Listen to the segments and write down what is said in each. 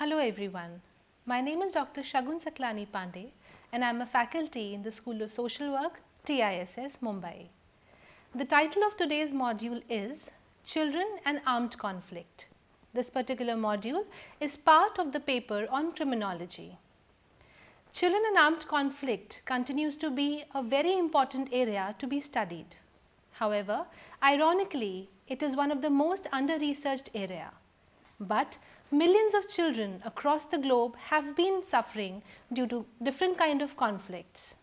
Hello everyone, my name is Dr. Shagun Saklani Pandey and I am a faculty in the School of Social Work, TISS, Mumbai. The title of today's module is Children and Armed Conflict. This particular module is part of the paper on criminology. Children and armed conflict continues to be a very important area to be studied. However, ironically, it is one of the most under-researched area. But millions of children across the globe have been suffering due to different kind of conflicts.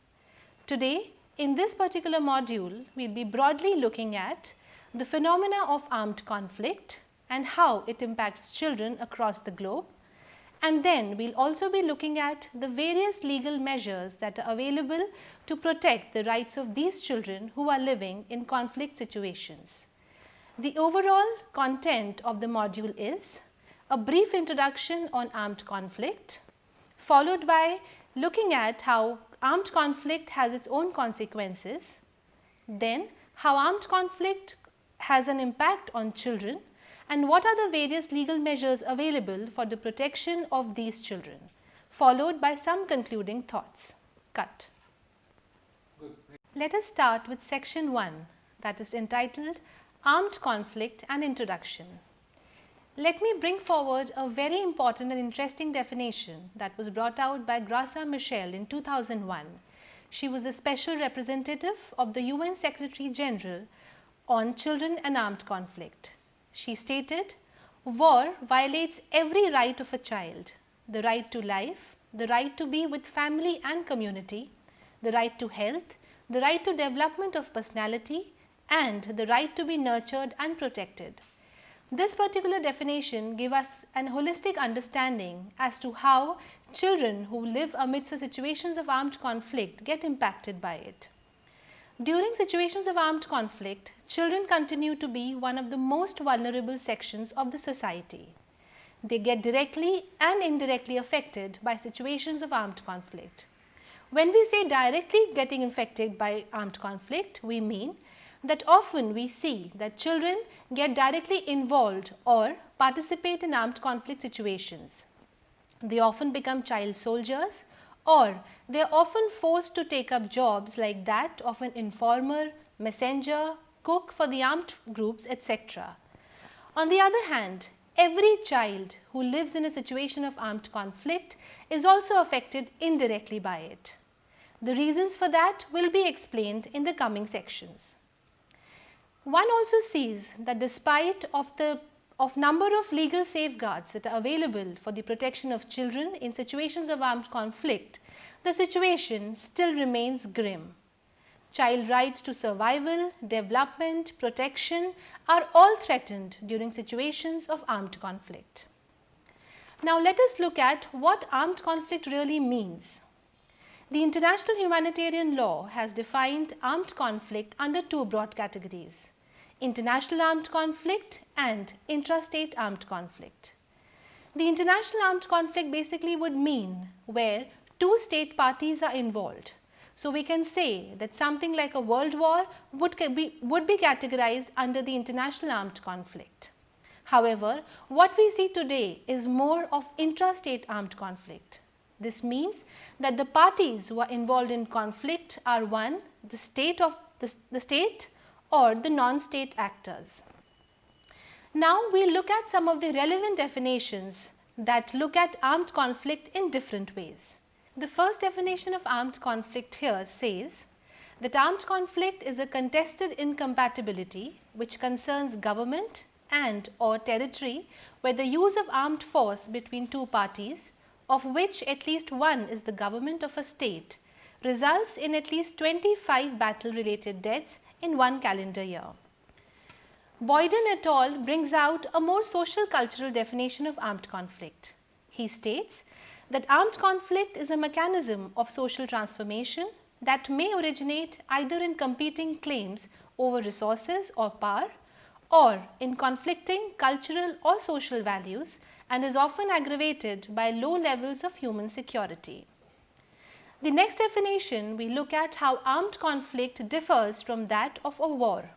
Today, in this particular module, we will be broadly looking at the phenomena of armed conflict and how it impacts children across the globe. And then we will also be looking at the various legal measures that are available to protect the rights of these children who are living in conflict situations. The overall content of the module is a brief introduction on armed conflict, followed by looking at how armed conflict has its own consequences, then how armed conflict has an impact on children, and what are the various legal measures available for the protection of these children, followed by some concluding thoughts. Cut. Let us start with section 1, that is entitled Armed Conflict and Introduction. Let me bring forward a very important and interesting definition that was brought out by Graça Machel in 2001. She was a special representative of the UN Secretary General on Children and Armed Conflict. She stated, "War violates every right of a child, the right to life, the right to be with family and community, the right to health, the right to development of personality, and the right to be nurtured and protected." This particular definition gives us an holistic understanding as to how children who live amidst the situations of armed conflict get impacted by it. During situations of armed conflict, children continue to be one of the most vulnerable sections of the society. They get directly and indirectly affected by situations of armed conflict. When we say directly getting affected by armed conflict, we mean that often we see that children get directly involved or participate in armed conflict situations. They often become child soldiers, or they are often forced to take up jobs like that of an informer, messenger, cook for the armed groups, etc. On the other hand, every child who lives in a situation of armed conflict is also affected indirectly by it. The reasons for that will be explained in the coming sections. One also sees that despite of number of legal safeguards that are available for the protection of children in situations of armed conflict, the situation still remains grim. Child rights to survival, development, protection are all threatened during situations of armed conflict. Now let us look at what armed conflict really means. The international humanitarian law has defined armed conflict under two broad categories: international armed conflict and intrastate armed conflict. The international armed conflict basically would mean where two state parties are involved. So we can say that something like a world war would be categorized under the international armed conflict. However, what we see today is more of intrastate armed conflict. This means that the parties who are involved in conflict are one, the state or the non-state actors. Now we will look at some of the relevant definitions that look at armed conflict in different ways. The first definition of armed conflict here says that armed conflict is a contested incompatibility which concerns government and or territory where the use of armed force between two parties, of which at least one is the government of a state, results in at least 25 battle-related deaths in one calendar year. Boyden et al. Brings out a more social cultural definition of armed conflict. He states that armed conflict is a mechanism of social transformation that may originate either in competing claims over resources or power, or in conflicting cultural or social values, and is often aggravated by low levels of human security. The next definition, we look at how armed conflict differs from that of a war.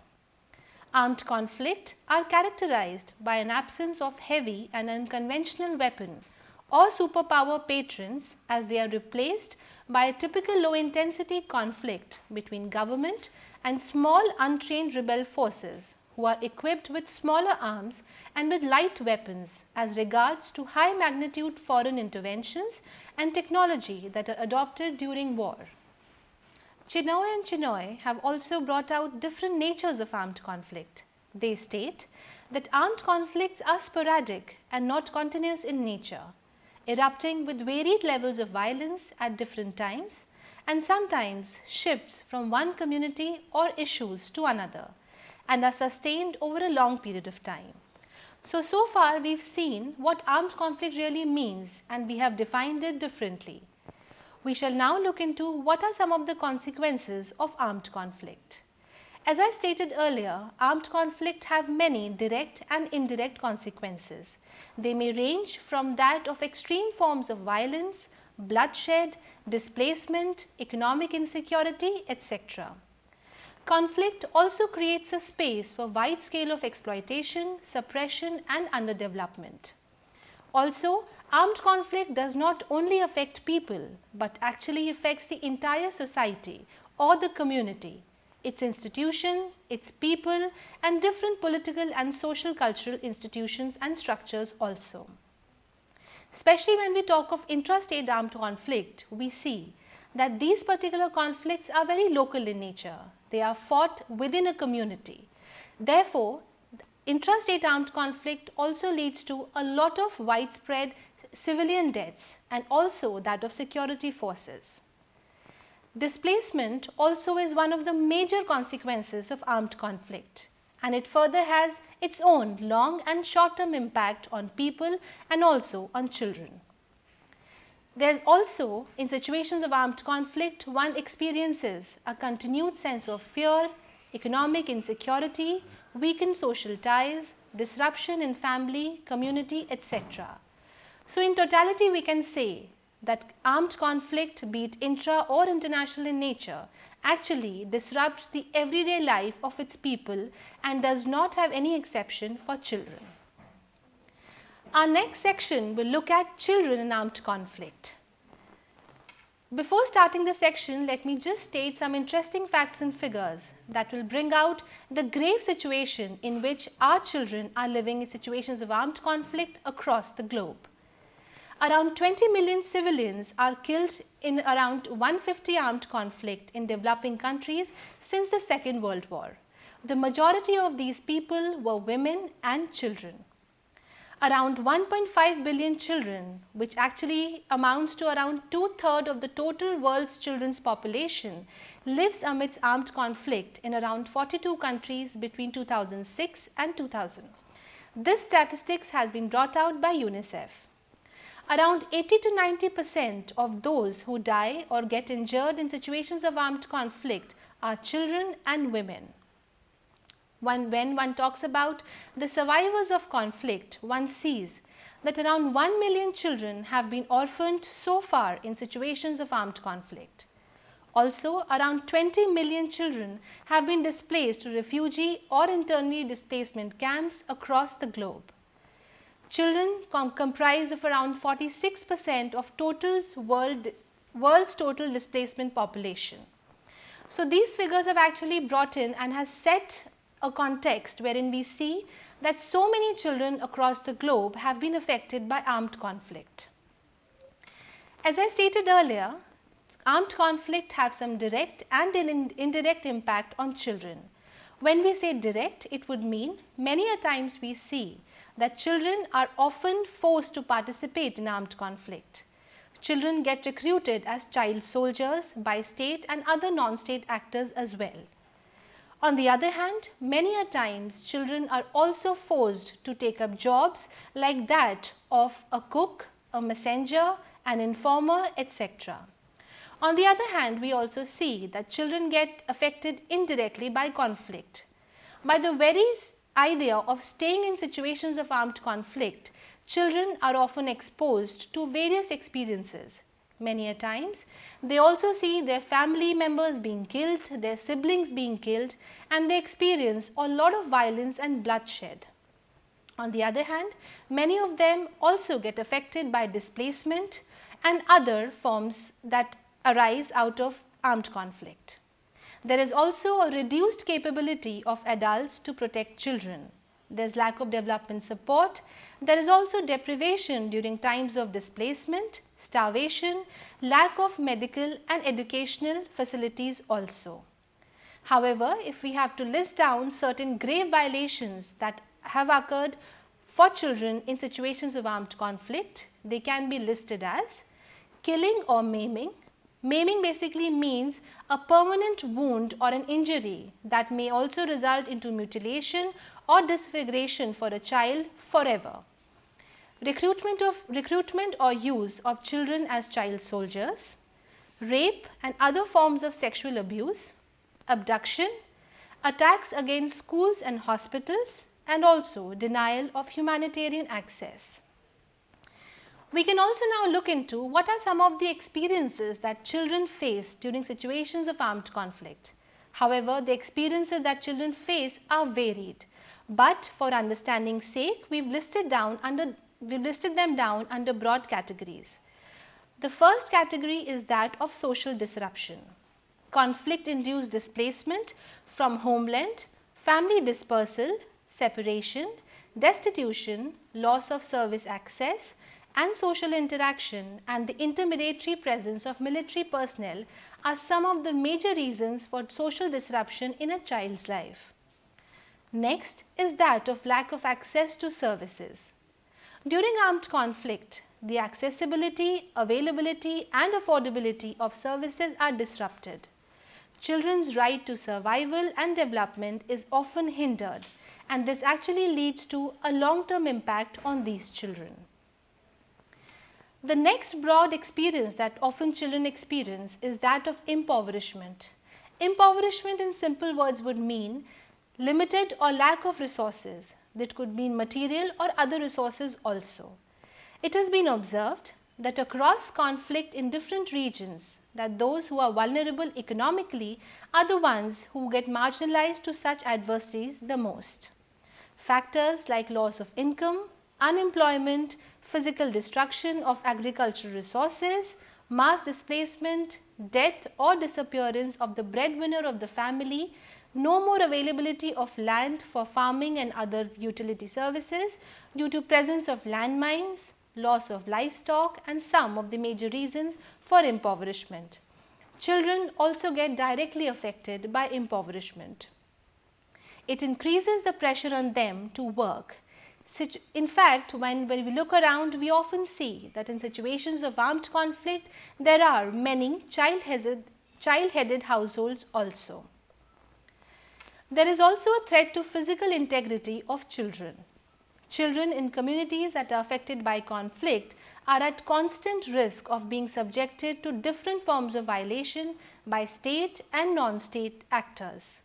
Armed conflict are characterized by an absence of heavy and unconventional weapon or superpower patrons, as they are replaced by a typical low intensity conflict between government and small untrained rebel forces who are equipped with smaller arms and with light weapons as regards to high magnitude foreign interventions and technology that are adopted during war. Chinoy and Chinoy have also brought out different natures of armed conflict. They state that armed conflicts are sporadic and not continuous in nature, erupting with varied levels of violence at different times and sometimes shifts from one community or issues to another and are sustained over a long period of time. So far we have seen what armed conflict really means and we have defined it differently. We shall now look into what are some of the consequences of armed conflict. As I stated earlier, armed conflict have many direct and indirect consequences. They may range from that of extreme forms of violence, bloodshed, displacement, economic insecurity, etc. Conflict also creates a space for wide scale of exploitation, suppression and underdevelopment. Also, armed conflict does not only affect people, but actually affects the entire society or the community, its institution, its people and different political and social cultural institutions and structures also. Especially when we talk of intrastate armed conflict, we see that these particular conflicts are very local in nature. They are fought within a community. Therefore, intrastate armed conflict also leads to a lot of widespread civilian deaths and also that of security forces. Displacement also is one of the major consequences of armed conflict, and it further has its own long and short term impact on people and also on children. There is also, in situations of armed conflict, one experiences a continued sense of fear, economic insecurity, weakened social ties, disruption in family, community, etc. So in totality we can say that armed conflict, be it intra or international in nature, actually disrupts the everyday life of its people and does not have any exception for children. Our next section will look at children in armed conflict. Before starting the section, let me just state some interesting facts and figures that will bring out the grave situation in which our children are living in situations of armed conflict across the globe. Around 20 million civilians are killed in around 150 armed conflict in developing countries since the Second World War. The majority of these people were women and children. Around 1.5 billion children, which actually amounts to around 2/3 of the total world's children's population, lives amidst armed conflict in around 42 countries between 2006 and 2000. This statistics has been brought out by UNICEF. Around 80 to 90% of those who die or get injured in situations of armed conflict are children and women. When one talks about the survivors of conflict, one sees that around 1 million children have been orphaned so far in situations of armed conflict. Also, around 20 million children have been displaced to refugee or internally displacement camps across the globe. Children comprise of around 46% of world's total displacement population. So these figures have actually brought in and has set a context wherein we see that so many children across the globe have been affected by armed conflict. As I stated earlier, armed conflict have some direct and indirect impact on children. When we say direct, it would mean many a times we see that children are often forced to participate in armed conflict. Children get recruited as child soldiers by state and other non-state actors as well. On the other hand, many a times children are also forced to take up jobs like that of a cook, a messenger, an informer, etc. On the other hand, we also see that children get affected indirectly by conflict. By the very idea of staying in situations of armed conflict, children are often exposed to various experiences. Many a times, they also see their family members being killed, their siblings being killed, and they experience a lot of violence and bloodshed. On the other hand, many of them also get affected by displacement and other forms that arise out of armed conflict. There is also a reduced capability of adults to protect children. There is lack of development support. There is also deprivation during times of displacement, starvation, lack of medical and educational facilities also. However, if we have to list down certain grave violations that have occurred for children in situations of armed conflict, they can be listed as killing or maiming. Maiming basically means a permanent wound or an injury that may also result into mutilation or disfiguration for a child forever. Recruitment or use of children as child soldiers, rape and other forms of sexual abuse, abduction, attacks against schools and hospitals, and also denial of humanitarian access. We can also now look into what are some of the experiences that children face during situations of armed conflict. However, the experiences that children face are varied, but for understanding's sake, we've listed them down under broad categories. The first category is that of social disruption. Conflict-induced displacement from homeland, family dispersal, separation, destitution, loss of service access, and social interaction and the intermediary presence of military personnel are some of the major reasons for social disruption in a child's life. Next is that of lack of access to services. During armed conflict, the accessibility, availability and affordability of services are disrupted. Children's right to survival and development is often hindered, and this actually leads to a long-term impact on these children. The next broad experience that often children experience is that of impoverishment. Impoverishment in simple words would mean limited or lack of resources. That could mean material or other resources also. It has been observed that across conflict in different regions, that those who are vulnerable economically are the ones who get marginalized to such adversities the most. Factors like loss of income, unemployment, physical destruction of agricultural resources, mass displacement, death or disappearance of the breadwinner of the family, no more availability of land for farming and other utility services due to presence of landmines, loss of livestock and some of the major reasons for impoverishment. Children also get directly affected by impoverishment. It increases the pressure on them to work. In fact, when we look around, we often see that in situations of armed conflict, there are many child-headed households also. There is also a threat to physical integrity of children. Children in communities that are affected by conflict are at constant risk of being subjected to different forms of violation by state and non-state actors.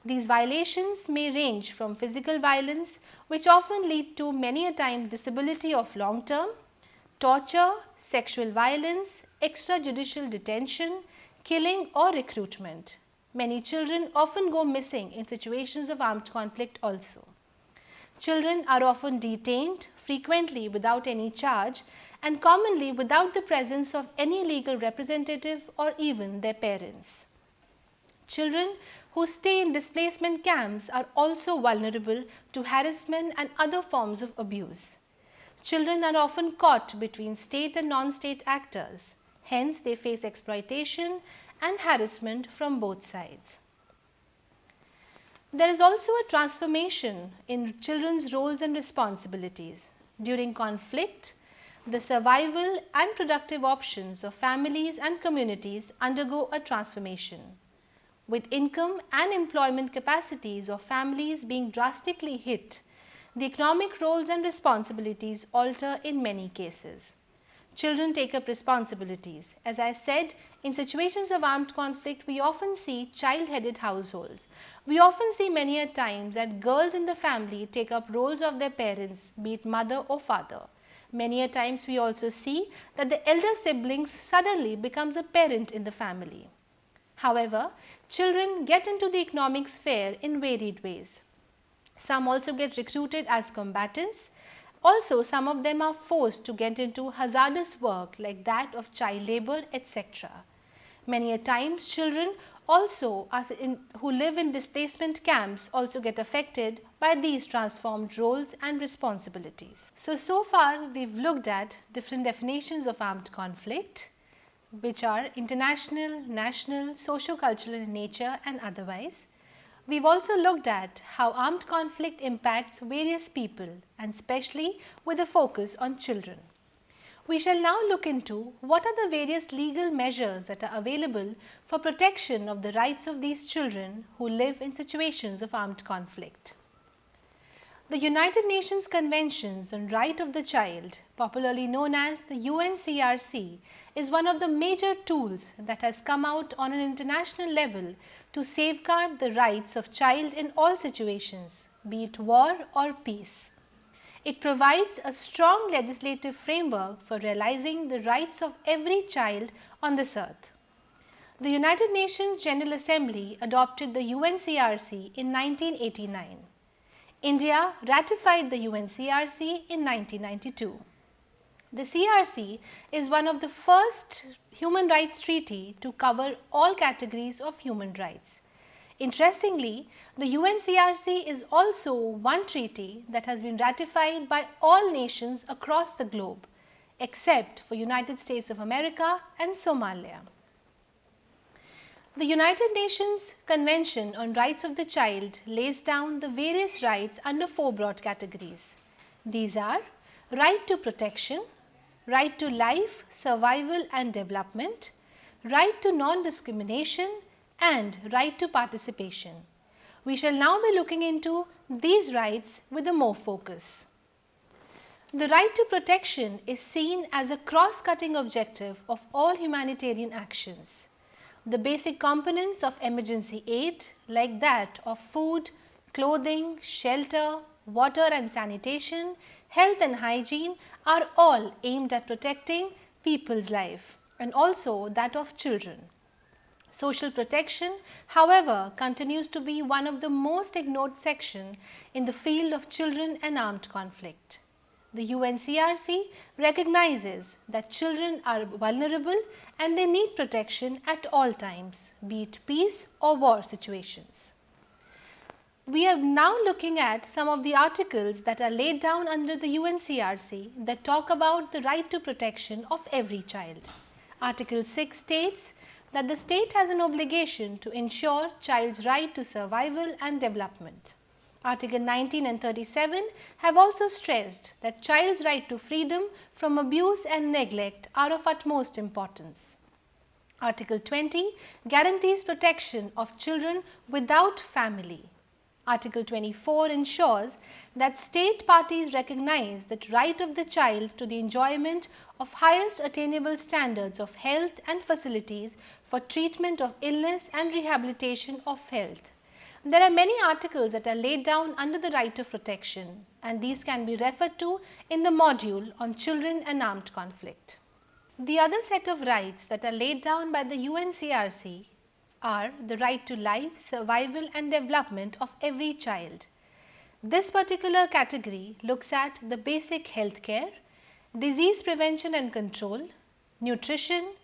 These violations may range from physical violence, which often lead to many a time disability of long term, torture, sexual violence, extrajudicial detention, killing or recruitment. Many children often go missing in situations of armed conflict also. Children are often detained, frequently without any charge and commonly without the presence of any legal representative or even their parents. Children who stay in displacement camps are also vulnerable to harassment and other forms of abuse. Children are often caught between state and non-state actors. Hence, they face exploitation and harassment from both sides. There is also a transformation in children's roles and responsibilities. During conflict, the survival and productive options of families and communities undergo a transformation. With income and employment capacities of families being drastically hit, the economic roles and responsibilities alter in many cases. Children take up responsibilities. As I said, in situations of armed conflict, we often see child-headed households. We often see many a times that girls in the family take up roles of their parents, be it mother or father. Many a times we also see that the elder siblings suddenly becomes a parent in the family. However, children get into the economic sphere in varied ways. Some also get recruited as combatants. Also, some of them are forced to get into hazardous work like that of child labor, etc. Many a times children also who live in displacement camps also get affected by these transformed roles and responsibilities. So far we have looked at different definitions of armed conflict, which are international, national, socio-cultural in nature and otherwise. We have also looked at how armed conflict impacts various people and especially with a focus on children. We shall now look into what are the various legal measures that are available for protection of the rights of these children who live in situations of armed conflict. The United Nations Conventions on Right of the Child, popularly known as the UNCRC, is one of the major tools that has come out on an international level to safeguard the rights of child in all situations, be it war or peace. It provides a strong legislative framework for realizing the rights of every child on this earth. The United Nations General Assembly adopted the UNCRC in 1989. India ratified the UNCRC in 1992. The CRC is one of the first human rights treaty to cover all categories of human rights. Interestingly, the UNCRC is also one treaty that has been ratified by all nations across the globe, except for United States of America and Somalia. The United Nations Convention on Rights of the Child lays down the various rights under four broad categories. These are right to protection, right to life, survival and development, right to non-discrimination and right to participation. We shall now be looking into these rights with a more focus. The right to protection is seen as a cross-cutting objective of all humanitarian actions. The basic components of emergency aid, like that of food, clothing, shelter, water and sanitation, health and hygiene, are all aimed at protecting people's life and also that of children. Social protection, however, continues to be one of the most ignored sections in the field of children and armed conflict. The UNCRC recognizes that children are vulnerable and they need protection at all times, be it peace or war situations. We are now looking at some of the articles that are laid down under the UNCRC that talk about the right to protection of every child. Article 6 states that the state has an obligation to ensure child's right to survival and development. Article 19 and 37 have also stressed that child's right to freedom from abuse and neglect are of utmost importance. Article 20 guarantees protection of children without family. Article 24 ensures that state parties recognize the right of the child to the enjoyment of highest attainable standards of health and facilities for treatment of illness and rehabilitation of health. There are many articles that are laid down under the right of protection, and these can be referred to in the module on children and armed conflict. The other set of rights that are laid down by the UNCRC are the right to life, survival and development of every child. This particular category looks at the basic health care, disease prevention and control, nutrition,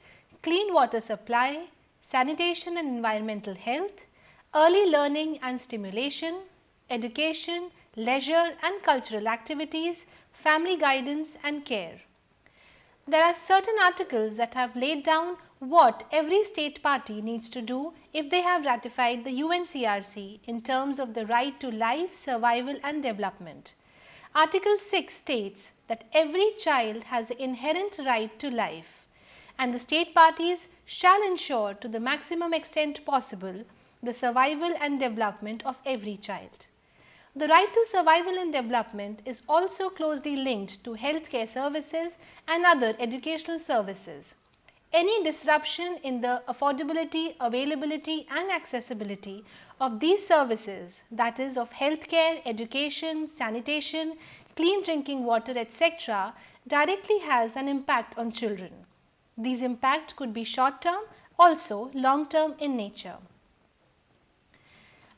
clean water supply, sanitation and environmental health, early learning and stimulation, education, leisure and cultural activities, family guidance and care. There are certain articles that have laid down what every state party needs to do if they have ratified the UNCRC in terms of the right to life, survival and development. Article 6 states that every child has the inherent right to life and the state parties shall ensure to the maximum extent possible the survival and development of every child. The right to survival and development is also closely linked to healthcare services and other educational services. Any disruption in the affordability, availability and accessibility of these services, that is of healthcare, education, sanitation, clean drinking water, etc., directly has an impact on children. These impacts could be short term, also long term in nature.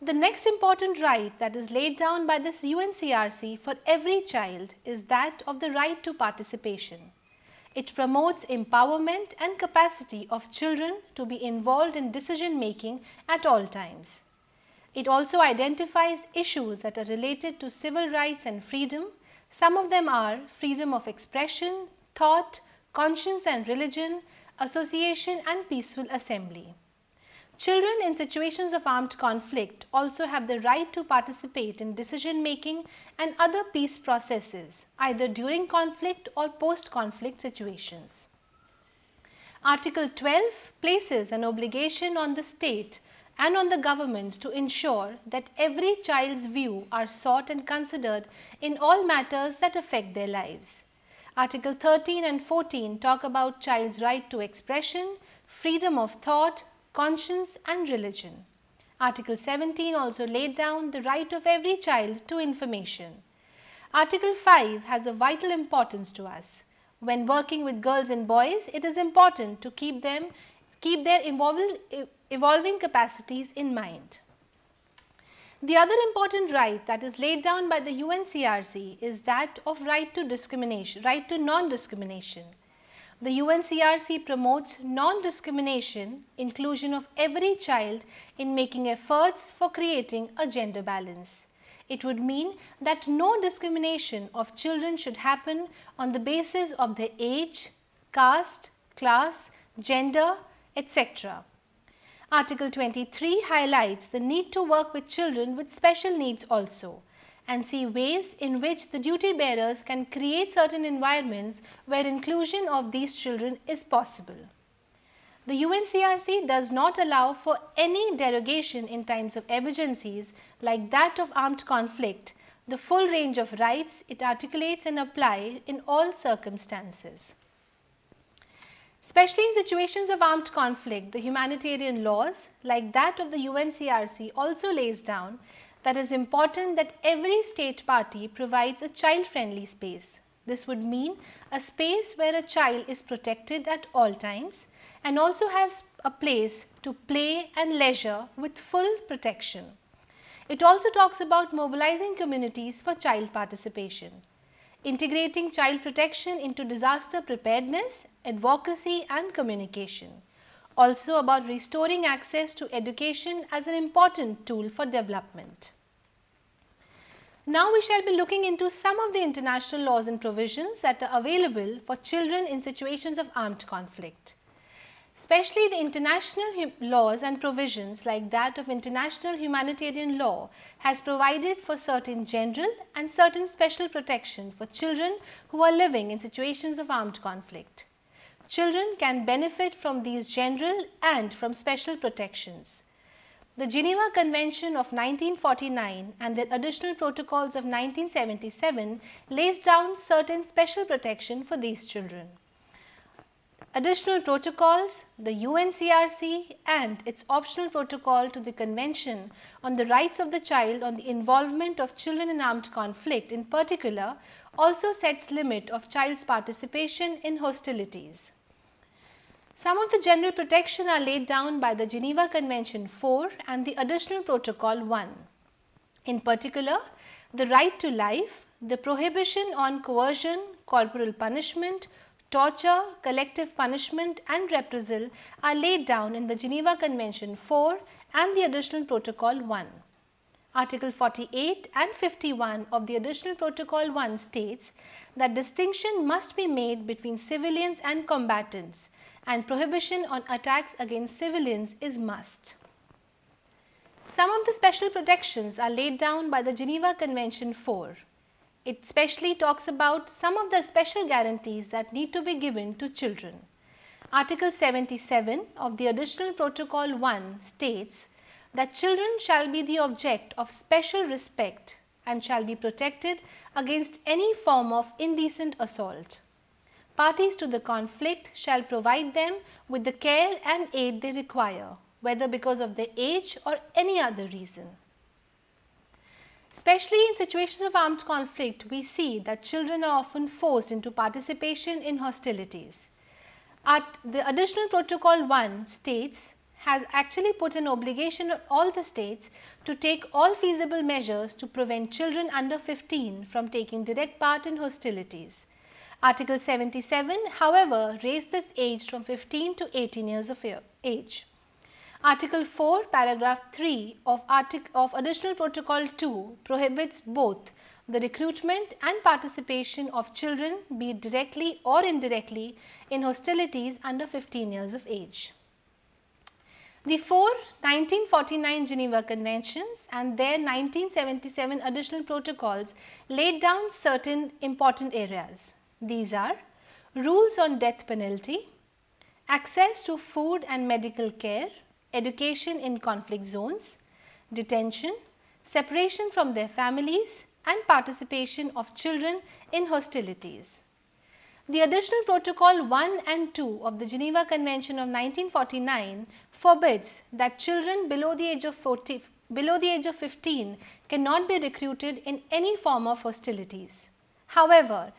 The next important right that is laid down by this UNCRC for every child is that of the right to participation. It promotes empowerment and capacity of children to be involved in decision making at all times. It also identifies issues that are related to civil rights and freedom. Some of them are freedom of expression, thought, conscience and religion, association and peaceful assembly. Children in situations of armed conflict also have the right to participate in decision making and other peace processes, either during conflict or post-conflict situations. Article 12 places an obligation on the state and on the governments to ensure that every child's view are sought and considered in all matters that affect their lives. Article 13 and 14 talk about child's right to expression, freedom of thought, conscience and religion. Article 17 also laid down the right of every child to information. Article 5 has a vital importance to us. When working with girls and boys, it is important to keep their evolving capacities in mind. The other important right that is laid down by the UNCRC is that of right to non-discrimination. The UNCRC promotes non-discrimination, inclusion of every child in making efforts for creating a gender balance. It would mean that no discrimination of children should happen on the basis of their age, caste, class, gender, etc. Article 23 highlights the need to work with children with special needs also, and see ways in which the duty bearers can create certain environments where inclusion of these children is possible. The UNCRC does not allow for any derogation in times of emergencies like that of armed conflict, the full range of rights it articulates and applies in all circumstances. Especially in situations of armed conflict, the humanitarian laws like that of the UNCRC also lays down that it is important that every state party provides a child-friendly space. This would mean a space where a child is protected at all times and also has a place to play and leisure with full protection. It also talks about mobilizing communities for child participation, integrating child protection into disaster preparedness, advocacy and communication. Also about restoring access to education as an important tool for development. Now we shall be looking into some of the international laws and provisions that are available for children in situations of armed conflict. Especially the international laws and provisions like that of international humanitarian law has provided for certain general and certain special protection for children who are living in situations of armed conflict. Children can benefit from these general and from special protections. The Geneva Convention of 1949 and the additional protocols of 1977 lays down certain special protection for these children. Additional protocols, the UNCRC and its optional protocol to the Convention on the Rights of the Child on the Involvement of Children in Armed Conflict in particular also sets limit of child's participation in hostilities. Some of the general protection are laid down by the Geneva Convention 4 and the Additional Protocol 1. In particular, the right to life, the prohibition on coercion, corporal punishment, torture, collective punishment and reprisal are laid down in the Geneva Convention 4 and the Additional Protocol 1. Article 48 and 51 of the Additional Protocol 1 states that distinction must be made between civilians and combatants, and prohibition on attacks against civilians is must. Some of the special protections are laid down by the Geneva Convention 4. It specially talks about some of the special guarantees that need to be given to children. Article 77 of the Additional Protocol 1 states that children shall be the object of special respect and shall be protected against any form of indecent assault. Parties to the conflict shall provide them with the care and aid they require, whether because of their age or any other reason. Especially in situations of armed conflict, we see that children are often forced into participation in hostilities. The Additional Protocol 1 states, has actually put an obligation on all the states to take all feasible measures to prevent children under 15 from taking direct part in hostilities. Article 77, however, raised this age from 15 to 18 years of age. Article 4, paragraph 3 of Additional Protocol 2 prohibits both the recruitment and participation of children, be it directly or indirectly, in hostilities under 15 years of age. The four 1949 Geneva Conventions and their 1977 additional protocols laid down certain important areas. These are rules on death penalty, access to food and medical care, education in conflict zones, detention, separation from their families, and participation of children in hostilities. The additional protocol 1 and 2 of the Geneva Convention of 1949 forbids that children below the age of 15 cannot be recruited in any form of hostilities. However,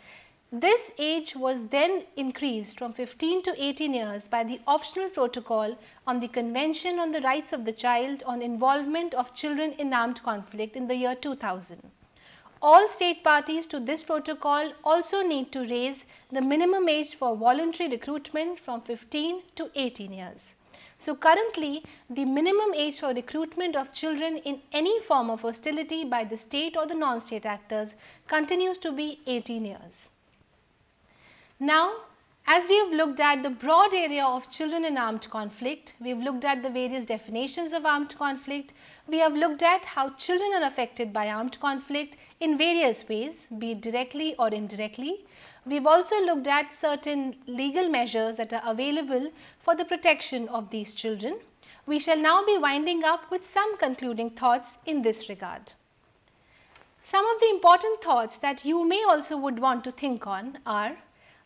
this age was then increased from 15 to 18 years by the optional protocol on the Convention on the Rights of the Child on Involvement of Children in Armed Conflict in the year 2000. All state parties to this protocol also need to raise the minimum age for voluntary recruitment from 15 to 18 years. So currently, the minimum age for recruitment of children in any form of hostility by the state or the non-state actors continues to be 18 years. Now, as we have looked at the broad area of children in armed conflict, we have looked at the various definitions of armed conflict, we have looked at how children are affected by armed conflict in various ways, be it directly or indirectly. We have also looked at certain legal measures that are available for the protection of these children. We shall now be winding up with some concluding thoughts in this regard. Some of the important thoughts that you may also would want to think on are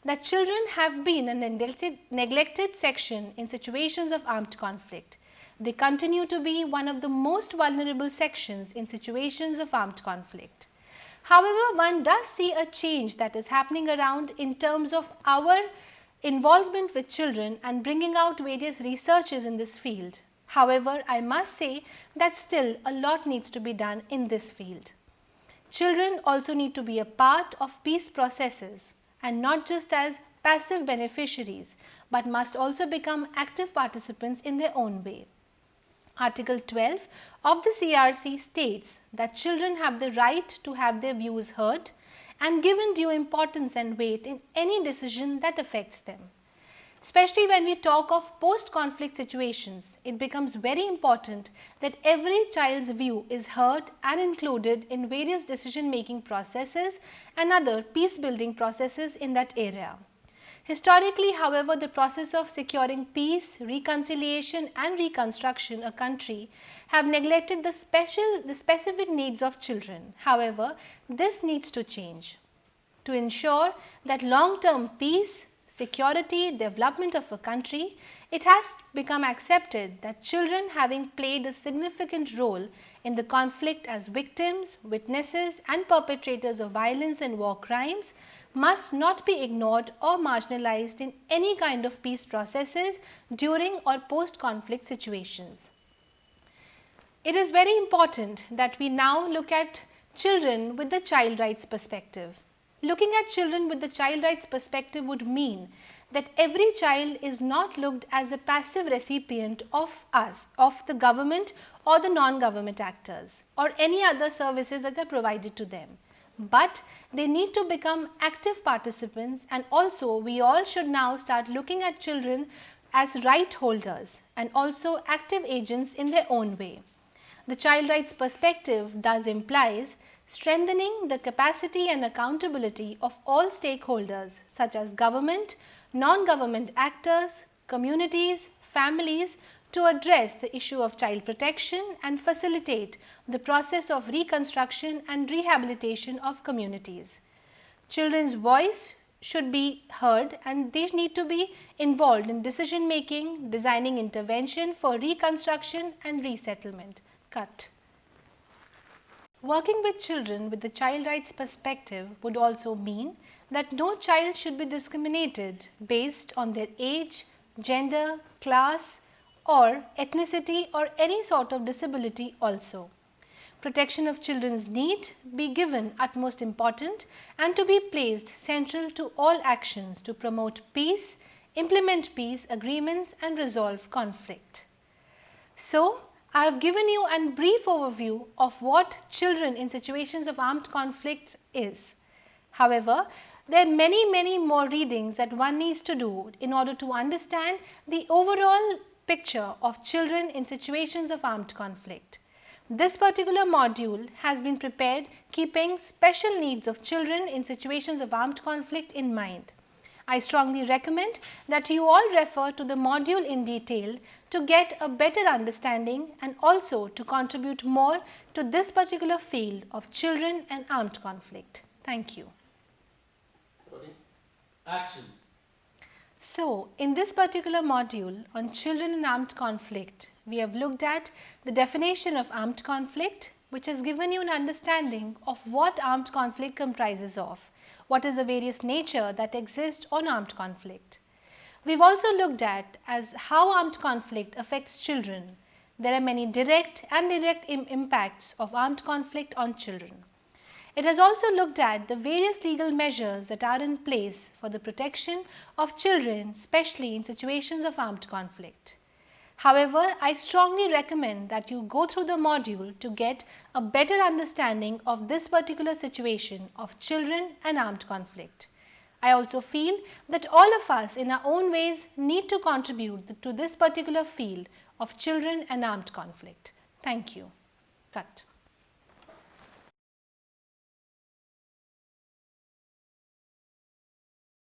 that children have been a neglected section in situations of armed conflict. They continue to be one of the most vulnerable sections in situations of armed conflict. However, one does see a change that is happening around in terms of our involvement with children and bringing out various researches in this field. However, I must say that still a lot needs to be done in this field. Children also need to be a part of peace processes and not just as passive beneficiaries, but must also become active participants in their own way. Article 12 of the CRC states that children have the right to have their views heard and given due importance and weight in any decision that affects them. Especially when we talk of post-conflict situations, it becomes very important that every child's view is heard and included in various decision-making processes and other peace-building processes in that area. Historically, however, the process of securing peace, reconciliation and reconstruction a country have neglected the specific needs of children. However, this needs to change. To ensure that long-term peace, security, development of a country, it has become accepted that children, having played a significant role in the conflict as victims, witnesses and perpetrators of violence and war crimes, must not be ignored or marginalized in any kind of peace processes during or post-conflict situations. It is very important that we now look at children with the child rights perspective. Looking at children with the child rights perspective would mean that every child is not looked as a passive recipient of the government or the non-government actors or any other services that are provided to them. But they need to become active participants, and also we all should now start looking at children as right holders and also active agents in their own way. The child rights perspective thus implies strengthening the capacity and accountability of all stakeholders such as government, non-government actors, communities, families to address the issue of child protection and facilitate the process of reconstruction and rehabilitation of communities. Children's voice should be heard and they need to be involved in decision making, designing intervention for reconstruction and resettlement. Cut. Working with children with the child rights perspective would also mean that no child should be discriminated based on their age, gender, class or ethnicity or any sort of disability also. Protection of children's need be given utmost importance and to be placed central to all actions to promote peace, implement peace agreements and resolve conflict. So, I have given you a brief overview of what children in situations of armed conflict is. However, there are many more readings that one needs to do in order to understand the overall picture of children in situations of armed conflict. This particular module has been prepared keeping special needs of children in situations of armed conflict in mind. I strongly recommend that you all refer to the module in detail to get a better understanding and also to contribute more to this particular field of children and armed conflict. Thank you. Action. So, in this particular module on children and armed conflict, we have looked at the definition of armed conflict, which has given you an understanding of what armed conflict comprises of, what is the various nature that exists on armed conflict. We've also looked at as how armed conflict affects children. There are many direct and indirect impacts of armed conflict on children. It has also looked at the various legal measures that are in place for the protection of children, especially in situations of armed conflict. However, I strongly recommend that you go through the module to get a better understanding of this particular situation of children and armed conflict. I also feel that all of us in our own ways need to contribute to this particular field of children and armed conflict. Thank you. Cut.